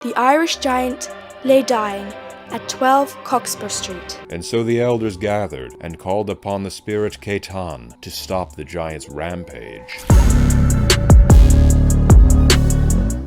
The Irish giant lay dying at 12 Cockspur Street. And so the elders gathered and called upon the spirit Caitan to stop the giant's rampage.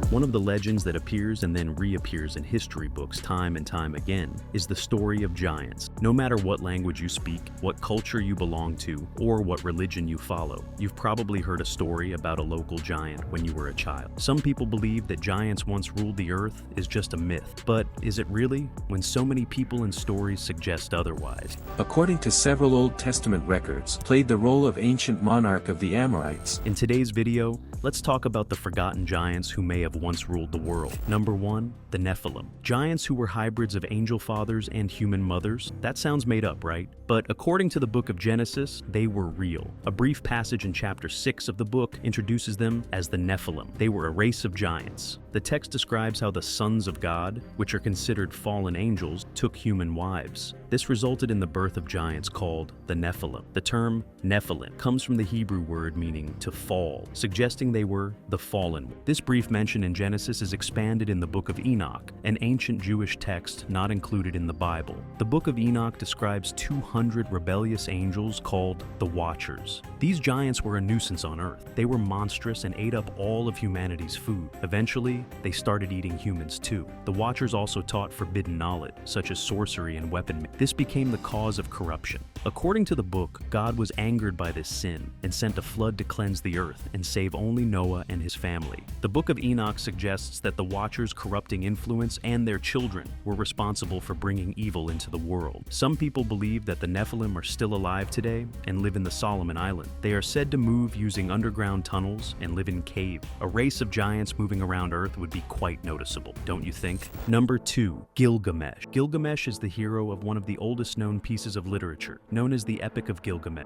One of the legends that appears and then reappears in history books time and time again is the story of giants. No matter what language you speak, what culture you belong to, or what religion you follow, you've probably heard a story about a local giant when you were a child. Some people believe that giants once ruled the earth is just a myth, but is it really, when so many people and stories suggest otherwise? According to several Old Testament records, played the role of ancient monarch of the Amorites. In today's video, let's talk about the forgotten giants who may have once ruled the world. Number 1, the Nephilim. Giants who were hybrids of angel fathers and human mothers. That sounds made up, right? But according to the book of Genesis, they were real. A brief passage in chapter 6 of the book introduces them as the Nephilim. They were a race of giants. The text describes how the sons of God, which are considered fallen angels, took human wives. This resulted in the birth of giants called the Nephilim. The term Nephilim comes from the Hebrew word meaning to fall, suggesting they were the fallen. This brief mention in Genesis is expanded in the Book of Enoch, an ancient Jewish text not included in the Bible. The Book of Enoch describes 200 rebellious angels called the Watchers. These giants were a nuisance on earth. They were monstrous and ate up all of humanity's food. Eventually, they started eating humans too. The Watchers also taught forbidden knowledge, such as sorcery and weaponry. This became the cause of corruption. According to the book, God was angered by this sin and sent a flood to cleanse the earth and save only Noah and his family. The Book of Enoch suggests that the Watchers' corrupting influence and their children were responsible for bringing evil into the world. Some people believe that the Nephilim are still alive today and live in the Solomon Island. They are said to move using underground tunnels and live in caves. A race of giants moving around Earth would be quite noticeable, don't you think? Number 2, Gilgamesh. Gilgamesh is the hero of one of the oldest known pieces of literature, known as the Epic of Gilgamesh.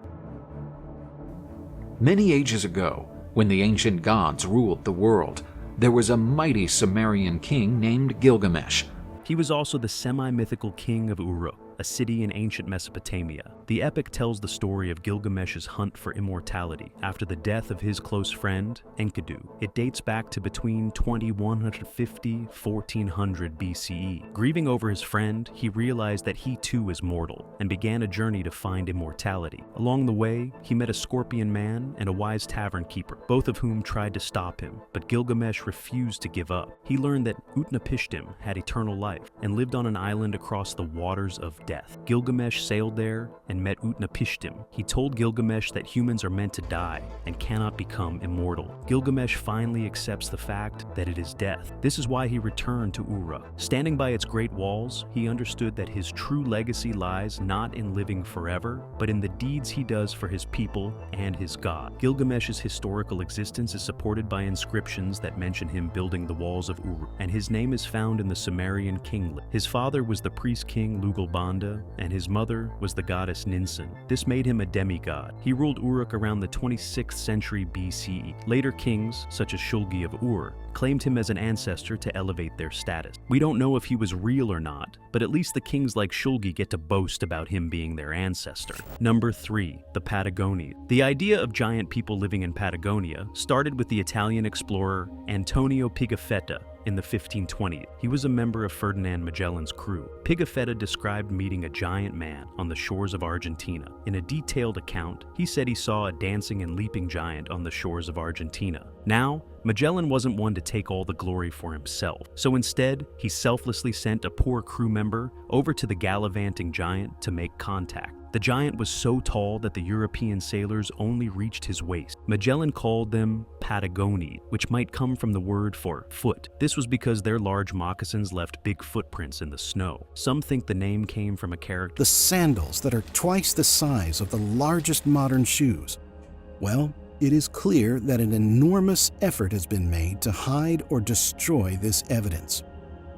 Many ages ago, when the ancient gods ruled the world, there was a mighty Sumerian king named Gilgamesh. He was also the semi-mythical king of Uruk, a city in ancient Mesopotamia. The epic tells the story of Gilgamesh's hunt for immortality after the death of his close friend, Enkidu. It dates back to between 2150–1400 BCE. Grieving over his friend, he realized that he too is mortal and began a journey to find immortality. Along the way, he met a scorpion man and a wise tavern keeper, both of whom tried to stop him, but Gilgamesh refused to give up. He learned that Utnapishtim had eternal life and lived on an island across the waters of death. Gilgamesh sailed there and met Utnapishtim. He told Gilgamesh that humans are meant to die and cannot become immortal. Gilgamesh finally accepts the fact that it is death. This is why he returned to Uruk. Standing by its great walls, he understood that his true legacy lies not in living forever, but in the deeds he does for his people and his God. Gilgamesh's historical existence is supported by inscriptions that mention him building the walls of Uruk, and his name is found in the Sumerian kinglet. His father was the priest king Lugalbanda, and his mother was the goddess Ninsun. This made him a demigod. He ruled Uruk around the 26th century BCE. Later kings, such as Shulgi of Ur, claimed him as an ancestor to elevate their status. We don't know if he was real or not, but at least the kings like Shulgi get to boast about him being their ancestor. Number 3, the Patagonia. The idea of giant people living in Patagonia started with the Italian explorer Antonio Pigafetta in the 1520s. He was a member of Ferdinand Magellan's crew. Pigafetta described meeting a giant man on the shores of Argentina. In a detailed account, he said he saw a dancing and leaping giant on the shores of Argentina. Now, Magellan wasn't one to take all the glory for himself, so instead, he selflessly sent a poor crew member over to the gallivanting giant to make contact. The giant was so tall that the European sailors only reached his waist. Magellan called them Patagoni, which might come from the word for foot. This was because their large moccasins left big footprints in the snow. Some think the name came from a character. The sandals that are twice the size of the largest modern shoes. Well, it is clear that an enormous effort has been made to hide or destroy this evidence.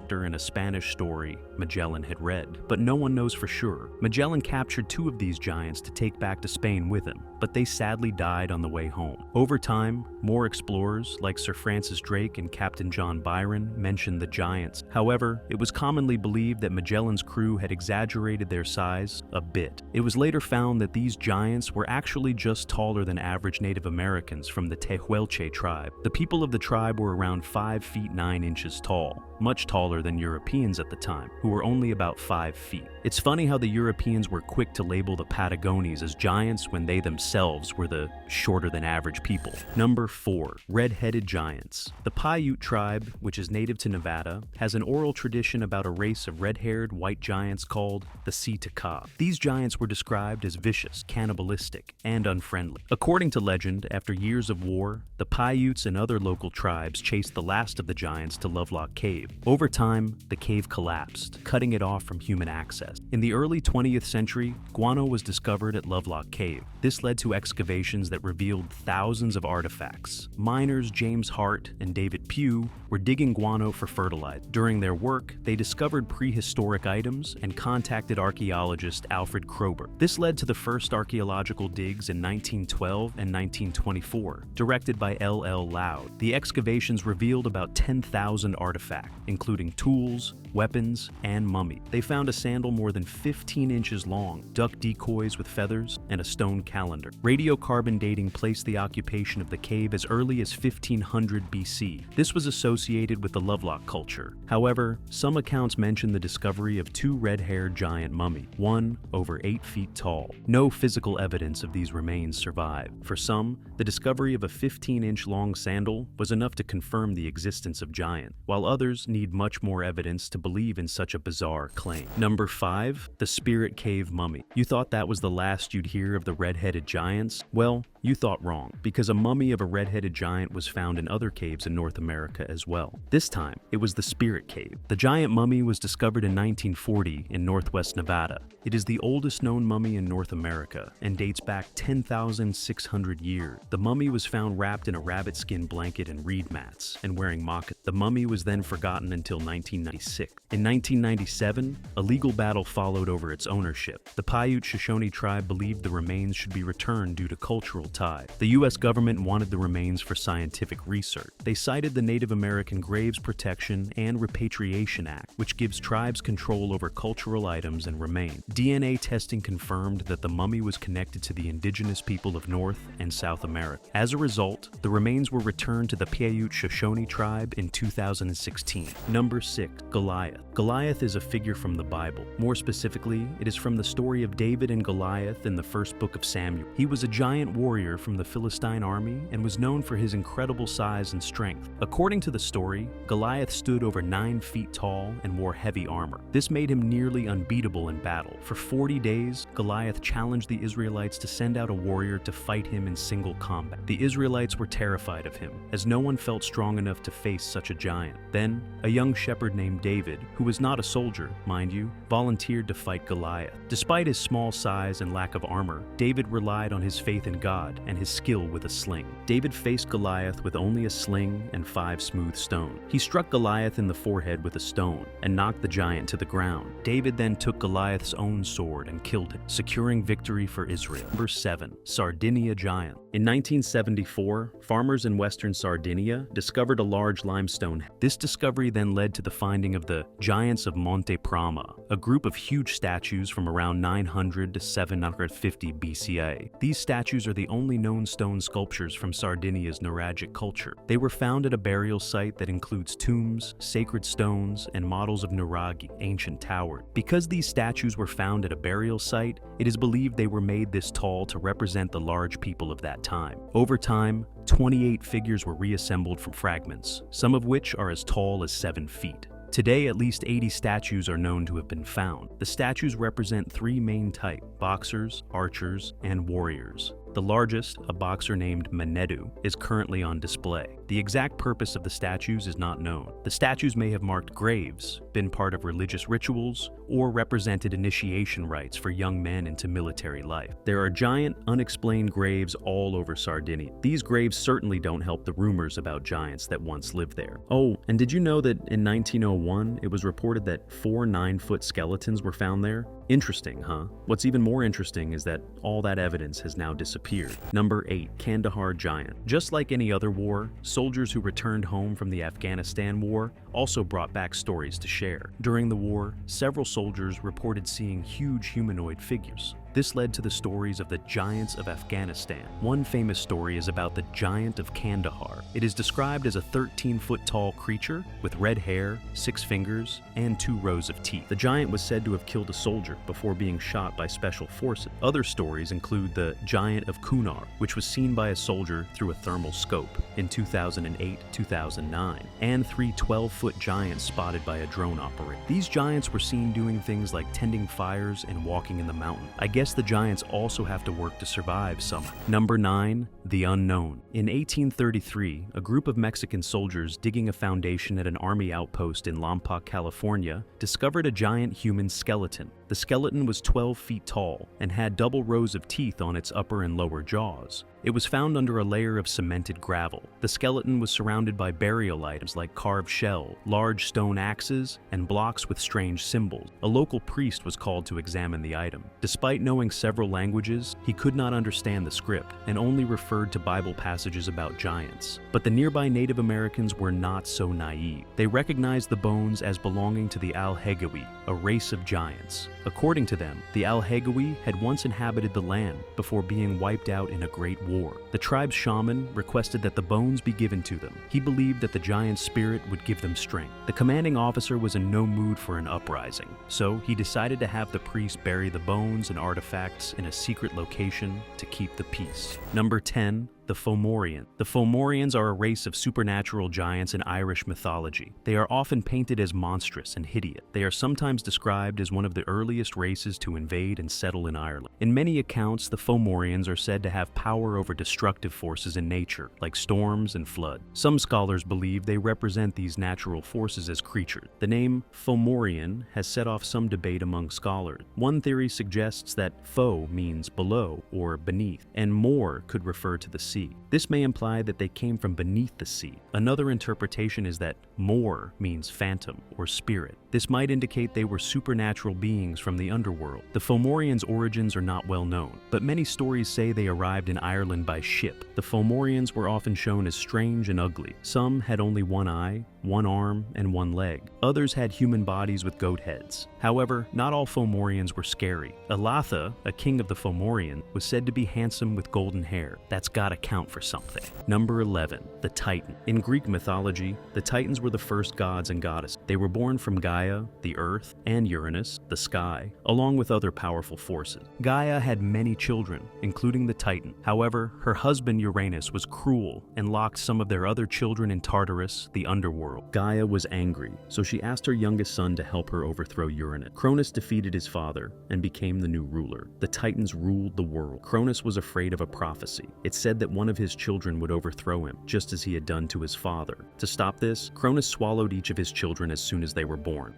character in a Spanish story Magellan had read, but no one knows for sure. Magellan captured 2 of these giants to take back to Spain with him, but they sadly died on the way home. Over time, more explorers like Sir Francis Drake and Captain John Byron mentioned the giants. However, it was commonly believed that Magellan's crew had exaggerated their size a bit. It was later found that these giants were actually just taller than average Native Americans from the Tehuelche tribe. The people of the tribe were around 5 feet 9 inches tall, much taller than Europeans at the time, who were only about 5 feet. It's funny how the Europeans were quick to label the Patagonians as giants when they themselves were the shorter than average people. Number 4. Red-headed giants. The Paiute tribe, which is native to Nevada, has an oral tradition about a race of red-haired white giants called the Sea-Taka. These giants were described as vicious, cannibalistic, and unfriendly. According to legend, after years of war, the Paiutes and other local tribes chased the last of the giants to Lovelock Cave. Over time, the cave collapsed, cutting it off from human access. In the early 20th century, guano was discovered at Lovelock Cave. This led to excavations that revealed thousands of artifacts. Miners James Hart and David Pugh were digging guano for fertilizer. During their work, they discovered prehistoric items and contacted archaeologist Alfred Kroeber. This led to the first archaeological digs in 1912 and 1924, directed by L.L. Loud. The excavations revealed about 10,000 artifacts, including tools, weapons, and mummy. They found a sandal more than 15 inches long, duck decoys with feathers, and a stone calendar. Radiocarbon dating placed the occupation of the cave as early as 1500 BC. This was associated with the Lovelock culture. However, some accounts mention the discovery of 2 red-haired giant mummies, one over 8 feet tall. No physical evidence of these remains survive. For some, the discovery of a 15-inch long sandal was enough to confirm the existence of giants, while others need much more evidence to believe in such a bizarre claim. Number 5. The Spirit Cave Mummy. You thought that was the last you'd hear of the red-headed giants? Well, you thought wrong, because a mummy of a red-headed giant was found in other caves in North America as well. This time, it was the Spirit Cave. The giant mummy was discovered in 1940 in northwest Nevada. It is the oldest known mummy in North America and dates back 10,600 years. The mummy was found wrapped in a rabbit skin blanket and reed mats and wearing moccasins. The mummy was then forgotten until 1996. In 1997, a legal battle followed over its ownership. The Paiute Shoshone tribe believed the remains should be returned due to cultural ties. The U.S. government wanted the remains for scientific research. They cited the Native American Graves Protection and Repatriation Act, which gives tribes control over cultural items and remains. DNA testing confirmed that the mummy was connected to the indigenous people of North and South America. As a result, the remains were returned to the Paiute Shoshone tribe in 2016. Number 6. Goliath. Goliath is a figure from the Bible. More specifically, it is from the story of David and Goliath in the first book of Samuel. He was a giant warrior from the Philistine army and was known for his incredible size and strength. According to the story, Goliath stood over 9 feet tall and wore heavy armor. This made him nearly unbeatable in battle. For 40 days, Goliath challenged the Israelites to send out a warrior to fight him in single combat. The Israelites were terrified of him, as no one felt strong enough to face such a giant. Then, a young shepherd named David, who was not a soldier, mind you, volunteered to fight Goliath. Despite his small size and lack of armor, David relied on his faith in God and his skill with a sling. David faced Goliath with only a sling and 5 smooth stones. He struck Goliath in the forehead with a stone and knocked the giant to the ground. David then took Goliath's own sword and killed him, securing victory for Israel. Number 7. Sardinia Giant. In 1974, farmers in western Sardinia discovered a large limestone. This discovery then led to the finding of the Giants of Monte Prama, a group of huge statues from around 900 to 750 BCA. These statues are the only known stone sculptures from Sardinia's Nuragic culture. They were found at a burial site that includes tombs, sacred stones, and models of Nuragi, ancient towers. Because these statues were found at a burial site, it is believed they were made this tall to represent the large people of that time. Over time, 28 figures were reassembled from fragments, some of which are as tall as 7 feet. Today, at least 80 statues are known to have been found. The statues represent 3 main types: boxers, archers, and warriors. The largest, a boxer named Menedu, is currently on display. The exact purpose of the statues is not known. The statues may have marked graves, been part of religious rituals, or represented initiation rites for young men into military life. There are giant, unexplained graves all over Sardinia. These graves certainly don't help the rumors about giants that once lived there. Oh, and did you know that in 1901, it was reported that 4 9-foot skeletons were found there? Interesting, huh? What's even more interesting is that all that evidence has now disappeared. Number 8, Kandahar Giant. Just like any other war, soldiers who returned home from the Afghanistan war also brought back stories to share. During the war, several soldiers reported seeing huge humanoid figures. This led to the stories of the giants of Afghanistan. One famous story is about the Giant of Kandahar. It is described as a 13-foot tall creature with red hair, 6 fingers, and 2 rows of teeth. The giant was said to have killed a soldier before being shot by special forces. Other stories include the Giant of Kunar, which was seen by a soldier through a thermal scope in 2008-2009, and 3 12-foot giants spotted by a drone operator. These giants were seen doing things like tending fires and walking in the mountain. I guess the giants also have to work to survive somehow. Number 9, the unknown. In 1833, a group of Mexican soldiers digging a foundation at an army outpost in Lompoc, California, discovered a giant human skeleton. The skeleton was 12 feet tall and had double rows of teeth on its upper and lower jaws. It was found under a layer of cemented gravel. The skeleton was surrounded by burial items like carved shell, large stone axes, and blocks with strange symbols. A local priest was called to examine the item. Despite knowing several languages, he could not understand the script and only referred to Bible passages about giants. But the nearby Native Americans were not so naive. They recognized the bones as belonging to the Alhegawi, a race of giants. According to them, the Alhegawi had once inhabited the land before being wiped out in a great war. The tribe's shaman requested that the bones be given to them. He believed that the giant's spirit would give them strength. The commanding officer was in no mood for an uprising, so he decided to have the priest bury the bones and artifacts in a secret location to keep the peace. Number 10, the Fomorians. The Fomorians are a race of supernatural giants in Irish mythology. They are often painted as monstrous and hideous. They are sometimes described as one of the earliest races to invade and settle in Ireland. In many accounts, the Fomorians are said to have power over destructive forces in nature, like storms and flood. Some scholars believe they represent these natural forces as creatures. The name Fomorian has set off some debate among scholars. One theory suggests that fo means below or beneath, and mor could refer to the sea. This may imply that they came from beneath the sea. Another interpretation is that mor means phantom or spirit. This might indicate they were supernatural beings from the underworld. The Fomorians' origins are not well known, but many stories say they arrived in Ireland by ship. The Fomorians were often shown as strange and ugly. Some had only one eye, one arm, and one leg. Others had human bodies with goat heads. However, not all Fomorians were scary. Elatha, a king of the Fomorian, was said to be handsome with golden hair. That's gotta count for something. Number 11, the Titan. In Greek mythology, the Titans were the first gods and goddesses. They were born from Gaia, the earth, and Uranus, the sky, along with other powerful forces. Gaia had many children, including the Titan. However, her husband Uranus was cruel and locked some of their other children in Tartarus, the underworld. Gaia was angry, so she asked her youngest son to help her overthrow Uranus. Cronus defeated his father and became the new ruler. The Titans ruled the world. Cronus was afraid of a prophecy. It said that one of his children would overthrow him, just as he had done to his father. To stop this, Cronus swallowed each of his children as soon as they were born.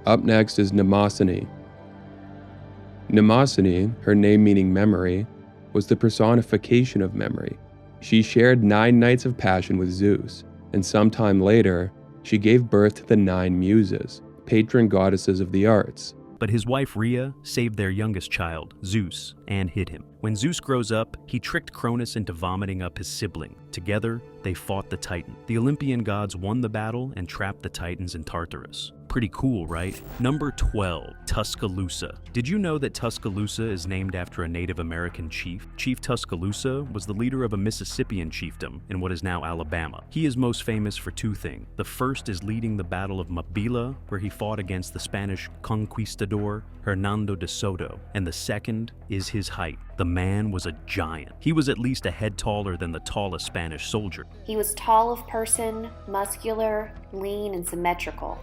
Up next is Mnemosyne. Mnemosyne, her name meaning memory, was the personification of memory. She shared 9 nights of passion with Zeus, and sometime later, she gave birth to the 9 Muses, patron goddesses of the arts. But his wife Rhea saved their youngest child, Zeus, and hid him. When Zeus grows up, he tricked Cronus into vomiting up his sibling. Together, they fought the Titan. The Olympian gods won the battle and trapped the Titans in Tartarus. Pretty cool, right? Number 12, Tuscaloosa. Did you know that Tuscaloosa is named after a Native American chief? Chief Tuscaloosa was the leader of a Mississippian chiefdom in what is now Alabama. He is most famous for 2 things. The first is leading the Battle of Mabila, where he fought against the Spanish conquistador Hernando de Soto, and the second is his height. The man was a giant. He was at least a head taller than the tallest Spanish soldier. He was tall of person, muscular, lean, and symmetrical.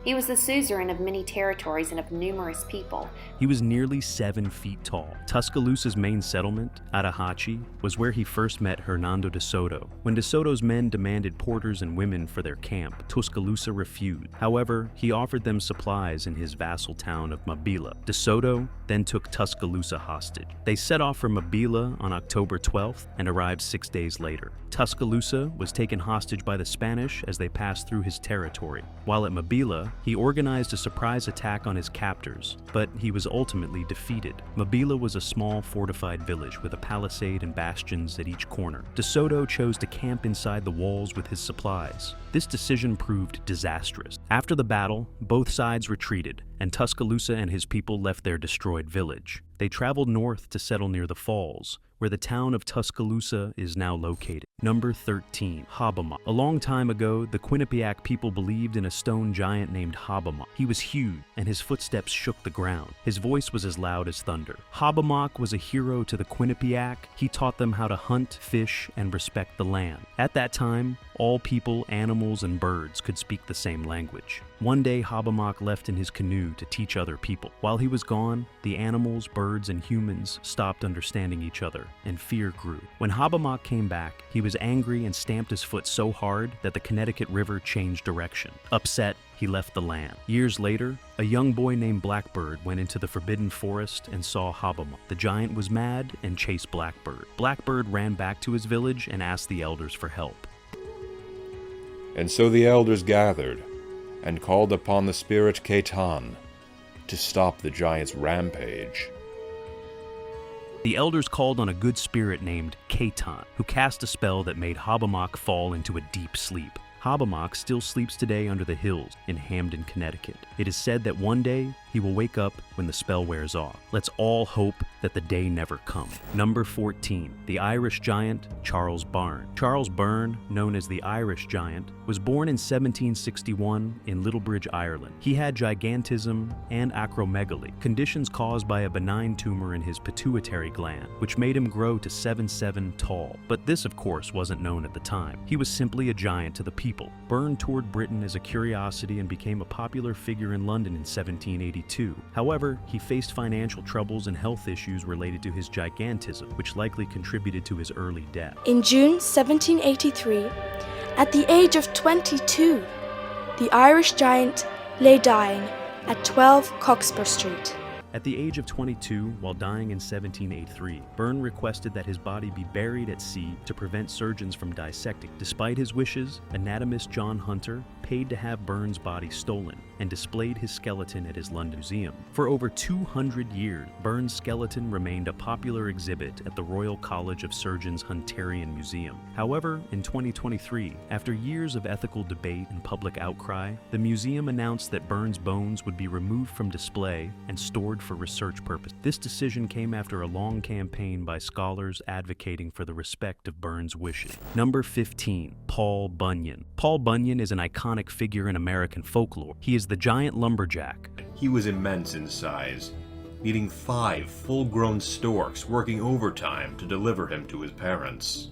He was the suzerain of many territories and of numerous people. He was nearly 7 feet tall. Tuscaloosa's main settlement, Atahachi, was where he first met Hernando de Soto. When de Soto's men demanded porters and women for their camp, Tuscaloosa refused. However, he offered them supplies in his vassal town of Mabila. De Soto then took Tuscaloosa hostage. They set off for Mabila on October 12th and arrived 6 days later. Tuscaloosa was taken hostage by the Spanish as they passed through his territory. While at Mabila, he organized a surprise attack on his captors, but he was ultimately defeated. Mabila was a small fortified village with a palisade and bastions at each corner. De Soto chose to camp inside the walls with his supplies. This decision proved disastrous. After the battle, both sides retreated, and Tuscaloosa and his people left their destroyed village. They traveled north to settle near the falls, where the town of Tuscaloosa is now located. Number 13, Habamock. A long time ago, the Quinnipiac people believed in a stone giant named Habamock. He was huge, and his footsteps shook the ground. His voice was as loud as thunder. Habamock was a hero to the Quinnipiac. He taught them how to hunt, fish, and respect the land. At that time, all people, animals, and birds could speak the same language. One day, Habamock left in his canoe to teach other people. While he was gone, the animals, birds, and humans stopped understanding each other, and fear grew. When Habamock came back, he was angry and stamped his foot so hard that the Connecticut River changed direction. Upset, he left the land. Years later, a young boy named Blackbird went into the forbidden forest and saw Habamock. The giant was mad and chased Blackbird. Blackbird ran back to his village and asked the elders for help. And so the elders gathered and called upon the spirit Caitan to stop the giant's rampage. The elders called on a good spirit named Caitan, who cast a spell that made Habamock fall into a deep sleep. Habamock still sleeps today under the hills in Hamden, Connecticut. It is said that one day he will wake up when the spell wears off. Let's all hope that the day never comes. Number 14, the Irish giant Charles Byrne. Charles Byrne, known as the Irish giant, was born in 1761 in Littlebridge, Ireland. He had gigantism and acromegaly, conditions caused by a benign tumor in his pituitary gland, which made him grow to 7'7" tall. But this, of course, wasn't known at the time. He was simply a giant to the people. Byrne toured Britain as a curiosity and became a popular figure in London in 1782. However, he faced financial troubles and health issues related to his gigantism, which likely contributed to his early death. In June 1783, at the age of 22, the Irish giant lay dying at 12 Cockspur Street. At the age of 22, while dying in 1783, Byrne requested that his body be buried at sea to prevent surgeons from dissecting. Despite his wishes, anatomist John Hunter paid to have Byrne's body stolen and displayed his skeleton at his London museum. For over 200 years, Byrne's skeleton remained a popular exhibit at the Royal College of Surgeons Hunterian Museum. However, in 2023, after years of ethical debate and public outcry, the museum announced that Byrne's bones would be removed from display and stored for research purposes. This decision came after a long campaign by scholars advocating for the respect of Byrne's wishes. Number 15, Paul Bunyan. Paul Bunyan is an iconic figure in American folklore. He is the giant lumberjack. He was immense in size, needing 5 full-grown storks working overtime to deliver him to his parents.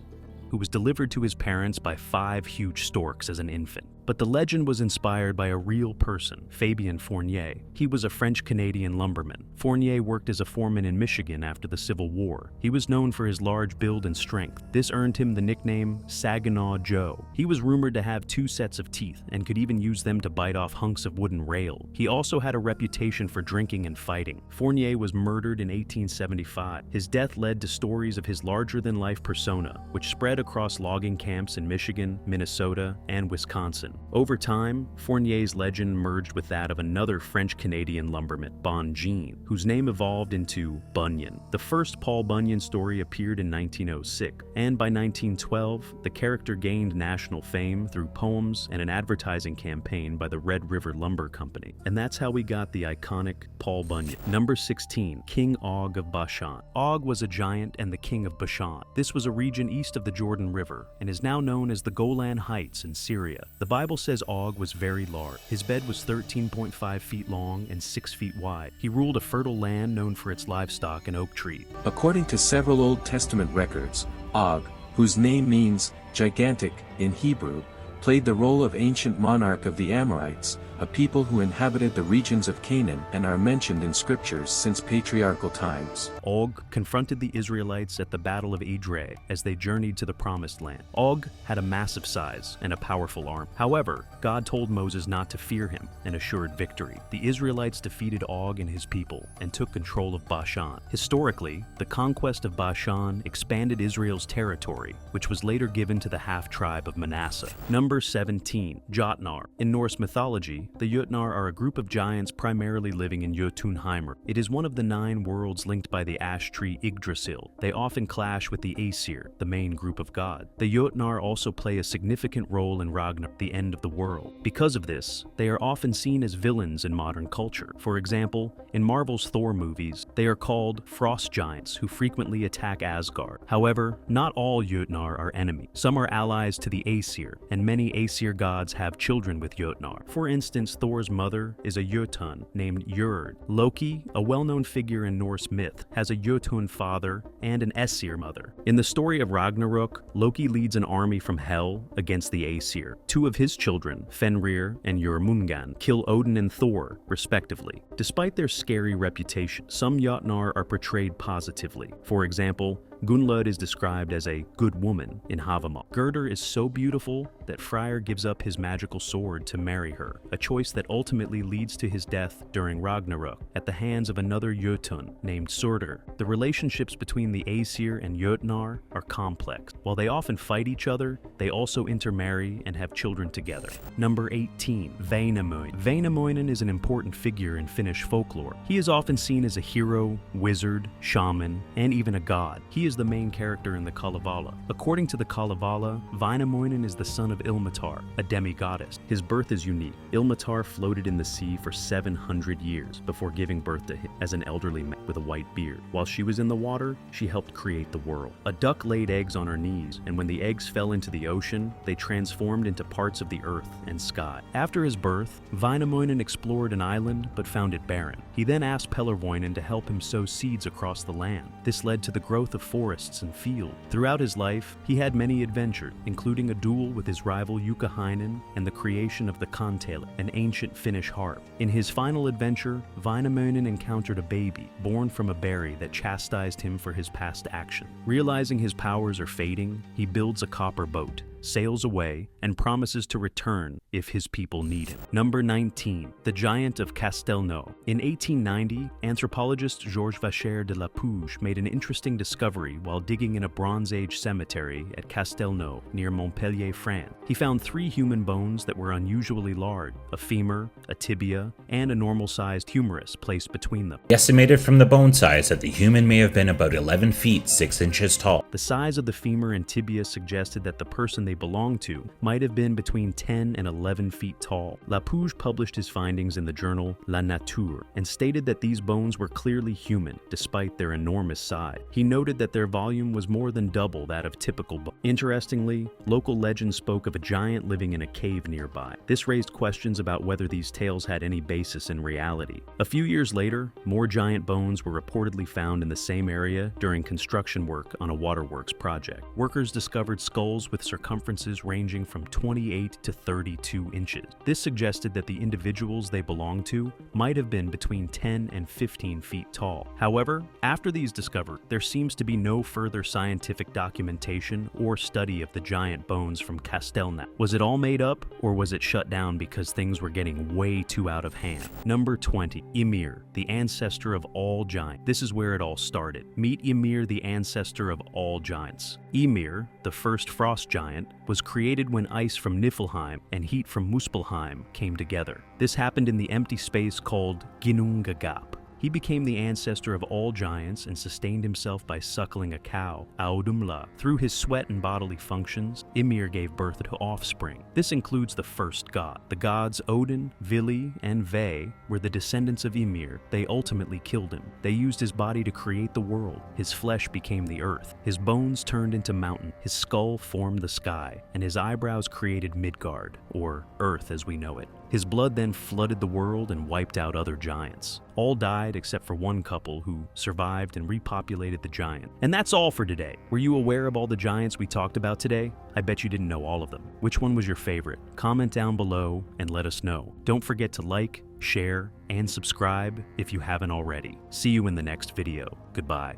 Who was delivered to his parents by 5 huge storks as an infant. But the legend was inspired by a real person, Fabien Fournier. He was a French-Canadian lumberman. Fournier worked as a foreman in Michigan after the Civil War. He was known for his large build and strength. This earned him the nickname Saginaw Joe. He was rumored to have 2 sets of teeth and could even use them to bite off hunks of wooden rail. He also had a reputation for drinking and fighting. Fournier was murdered in 1875. His death led to stories of his larger-than-life persona, which spread across logging camps in Michigan, Minnesota, and Wisconsin. Over time, Fournier's legend merged with that of another French-Canadian lumberman, Bunyan, whose name evolved into Bunyan. The first Paul Bunyan story appeared in 1906, and by 1912, the character gained national fame through poems and an advertising campaign by the Red River Lumber Company. And that's how we got the iconic Paul Bunyan. Number 16, King Og of Bashan. Og was a giant and the king of Bashan. This was a region east of the Jordan River and is now known as the Golan Heights in Syria. The Bible says Og was very large. His bed was 13.5 feet long and 6 feet wide. He ruled a fertile land known for its livestock and oak trees. According to several Old Testament records, Og, whose name means gigantic in Hebrew, played the role of ancient monarch of the Amorites, a people who inhabited the regions of Canaan and are mentioned in scriptures since patriarchal times. Og confronted the Israelites at the Battle of Edrei as they journeyed to the Promised Land. Og had a massive size and a powerful arm. However, God told Moses not to fear him and assured victory. The Israelites defeated Og and his people and took control of Bashan. Historically, the conquest of Bashan expanded Israel's territory, which was later given to the half-tribe of Manasseh. Number 17. Jotnar. In Norse mythology, the Jotnar are a group of giants primarily living in Jotunheimr. It is one of the 9 worlds linked by the ash tree Yggdrasil. They often clash with the Aesir, the main group of God. The Jotnar also play a significant role in Ragnarok, the end of the world. Because of this, they are often seen as villains in modern culture. For example, in Marvel's Thor movies, they are called frost giants who frequently attack Asgard. However, not all Jotnar are enemies. Some are allies to the Aesir, and many Aesir gods have children with Jotnar. For instance, Thor's mother is a Jotun named Jörd. Loki, a well-known figure in Norse myth, has a Jotun father and an Aesir mother. In the story of Ragnarok, Loki leads an army from Hel against the Aesir. 2 of his children, Fenrir and Jörmungand, kill Odin and Thor, respectively. Despite their scary reputation, some Jotnar are portrayed positively. For example, Gunnlod is described as a good woman in Habamock. Gerdur is so beautiful that Freyr gives up his magical sword to marry her, a choice that ultimately leads to his death during Ragnarok at the hands of another Jotun named Surtur. The relationships between the Aesir and Jotnar are complex. While they often fight each other, they also intermarry and have children together. Number 18. Väinämöinen. Väinämöinen is an important figure in Finnish folklore. He is often seen as a hero, wizard, shaman, and even a god. He is the main character in the Kalevala. According to the Kalevala, Väinämöinen is the son of Ilmatar, a demi-goddess. His birth is unique. Ilmatar floated in the sea for 700 years before giving birth to him as an elderly man with a white beard. While she was in the water, she helped create the world. A duck laid eggs on her knees, and when the eggs fell into the ocean, they transformed into parts of the earth and sky. After his birth, Väinämöinen explored an island but found it barren. He then asked Pellervoinen to help him sow seeds across the land. This led to the growth of forests and fields. Throughout his life, he had many adventures, including a duel with his rival Youkahainen and the creation of the kantele, an ancient Finnish harp. In his final adventure, Väinämöinen encountered a baby born from a berry that chastised him for his past action. Realizing his powers are fading, he builds a copper boat, sails away, and promises to return if his people need him. Number 19. The Giant of Castel-no. In 1890, anthropologist Georges Vacher de la Pouge made an interesting discovery while digging in a Bronze Age cemetery at Castel-no near Montpellier, France. He found 3 human bones that were unusually large, a femur, a tibia, and a normal-sized humerus placed between them. He estimated from the bone size that the human may have been about 11 feet 6 inches tall. The size of the femur and tibia suggested that the person they belonged to might have been between 10 and 11 feet tall. Lapouge published his findings in the journal La Nature and stated that these bones were clearly human, despite their enormous size. He noted that their volume was more than double that of typical bones. Interestingly, local legend spoke of a giant living in a cave nearby. This raised questions about whether these tales had any basis in reality. A few years later, more giant bones were reportedly found in the same area during construction work on a waterworks project. Workers discovered skulls with circumferences ranging from 28 to 32 inches. This suggested that the individuals they belonged to might have been between 10 and 15 feet tall. However, after these discovered, there seems to be no further scientific documentation or study of the giant bones from Castel-no. Was it all made up, or was it shut down because things were getting way too out of hand? Number 20. Ymir, the ancestor of all giants. This is where it all started. Meet Ymir, the ancestor of all giants. Ymir, the first frost giant, was created when ice from Niflheim and heat from Muspelheim came together. This happened in the empty space called Ginnungagap. He became the ancestor of all giants and sustained himself by suckling a cow, Audumla. Through his sweat and bodily functions, Ymir gave birth to offspring. This includes the first god. The gods Odin, Vili, and Ve were the descendants of Ymir. They ultimately killed him. They used his body to create the world. His flesh became the earth. His bones turned into mountains. His skull formed the sky, and his eyebrows created Midgard, or Earth as we know it. His blood then flooded the world and wiped out other giants. All died except for one couple who survived and repopulated the giant. And that's all for today. Were you aware of all the giants we talked about today? I bet you didn't know all of them. Which one was your favorite? Comment down below and let us know. Don't forget to like, share, and subscribe if you haven't already. See you in the next video. Goodbye.